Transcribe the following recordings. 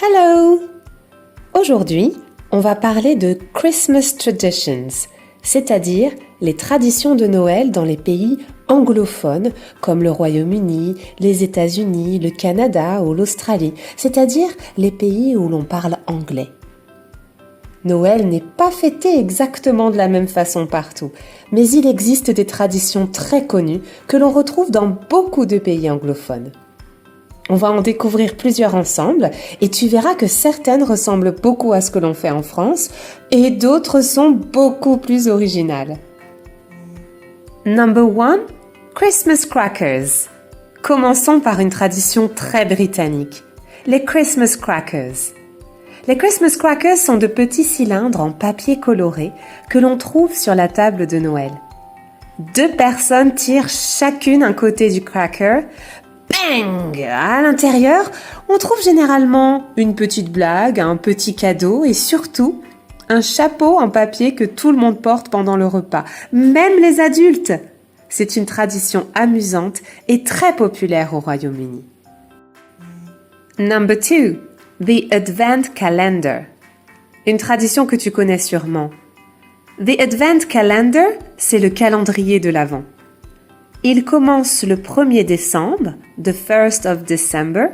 Hello! Aujourd'hui, on va parler de Christmas traditions, c'est-à-dire les traditions de Noël dans les pays anglophones comme le Royaume-Uni, les États-Unis, le Canada ou l'Australie, c'est-à-dire les pays où l'on parle anglais. Noël n'est pas fêté exactement de la même façon partout, mais il existe des traditions très connues que l'on retrouve dans beaucoup de pays anglophones. On va en découvrir plusieurs ensemble et tu verras que certaines ressemblent beaucoup à ce que l'on fait en France et d'autres sont beaucoup plus originales. Number 1, Christmas crackers. Commençons par une tradition très britannique, les Christmas crackers. Les Christmas crackers sont de petits cylindres en papier coloré que l'on trouve sur la table de Noël. 2 personnes tirent chacune un côté du cracker. Bang! À l'intérieur, on trouve généralement une petite blague, un petit cadeau et surtout un chapeau en papier que tout le monde porte pendant le repas, même les adultes. C'est une tradition amusante et très populaire au Royaume-Uni. Number 2, the Advent Calendar. Une tradition que tu connais sûrement. The Advent Calendar, c'est le calendrier de l'Avent. Il commence le 1er décembre, the 1st of December,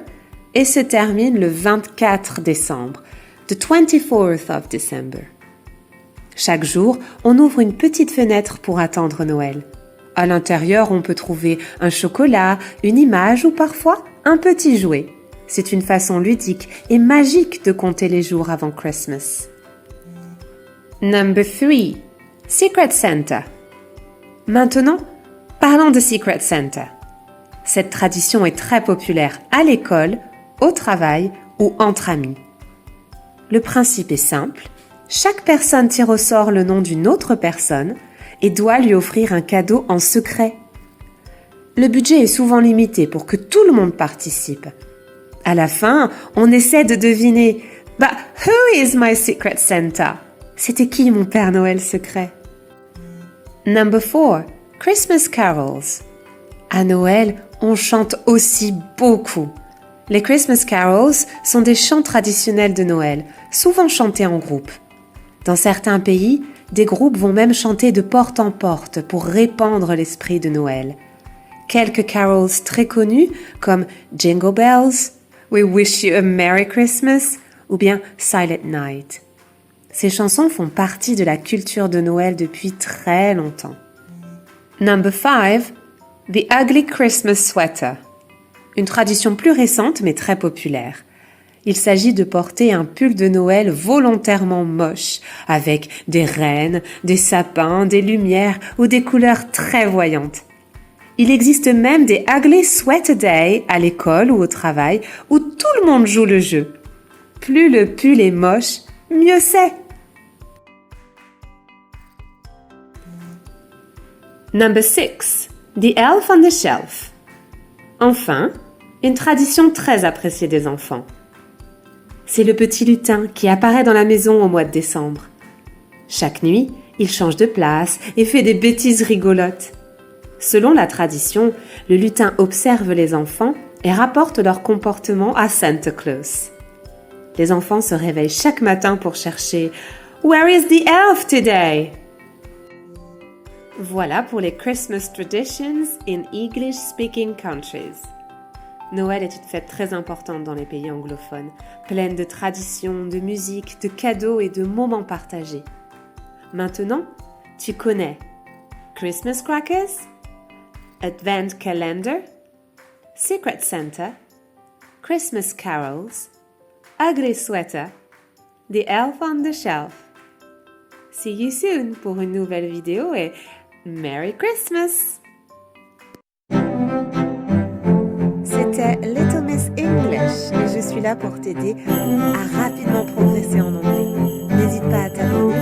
et se termine le 24 décembre, the 24th of December. Chaque jour, on ouvre une petite fenêtre pour attendre Noël. À l'intérieur, on peut trouver un chocolat, une image ou parfois un petit jouet. C'est une façon ludique et magique de compter les jours avant Christmas. Number 3, Secret Santa. Maintenant, parlons de Secret Santa. Cette tradition est très populaire à l'école, au travail ou entre amis. Le principe est simple. Chaque personne tire au sort le nom d'une autre personne et doit lui offrir un cadeau en secret. Le budget est souvent limité pour que tout le monde participe. À la fin, on essaie de deviner « But who is my Secret Santa ?» C'était qui mon Père Noël secret? Number 4, Christmas carols. À Noël, on chante aussi beaucoup. Les Christmas carols sont des chants traditionnels de Noël, souvent chantés en groupe. Dans certains pays, des groupes vont même chanter de porte en porte pour répandre l'esprit de Noël. Quelques carols très connus comme Jingle Bells, We Wish You a Merry Christmas ou bien Silent Night. Ces chansons font partie de la culture de Noël depuis très longtemps. Number 5, the Ugly Christmas Sweater. Une tradition plus récente mais très populaire. Il s'agit de porter un pull de Noël volontairement moche, avec des rennes, des sapins, des lumières ou des couleurs très voyantes. Il existe même des Ugly Sweater Day à l'école ou au travail où tout le monde joue le jeu. Plus le pull est moche, mieux c'est. Number 6, the Elf on the Shelf. Enfin, une tradition très appréciée des enfants. C'est le petit lutin qui apparaît dans la maison au mois de décembre. Chaque nuit, il change de place et fait des bêtises rigolotes. Selon la tradition, le lutin observe les enfants et rapporte leur comportement à Santa Claus. Les enfants se réveillent chaque matin pour chercher « Where is the elf today ?» Voilà pour les Christmas traditions in English-speaking countries. Noël est une fête très importante dans les pays anglophones, pleine de traditions, de musique, de cadeaux et de moments partagés. Maintenant, tu connais Christmas crackers, Advent calendar, Secret Santa, Christmas carols, Ugly sweater, The Elf on the Shelf. See you soon pour une nouvelle vidéo et Merry Christmas! C'était Little Miss English et je suis là pour t'aider à rapidement progresser en anglais. N'hésite pas à t'abonner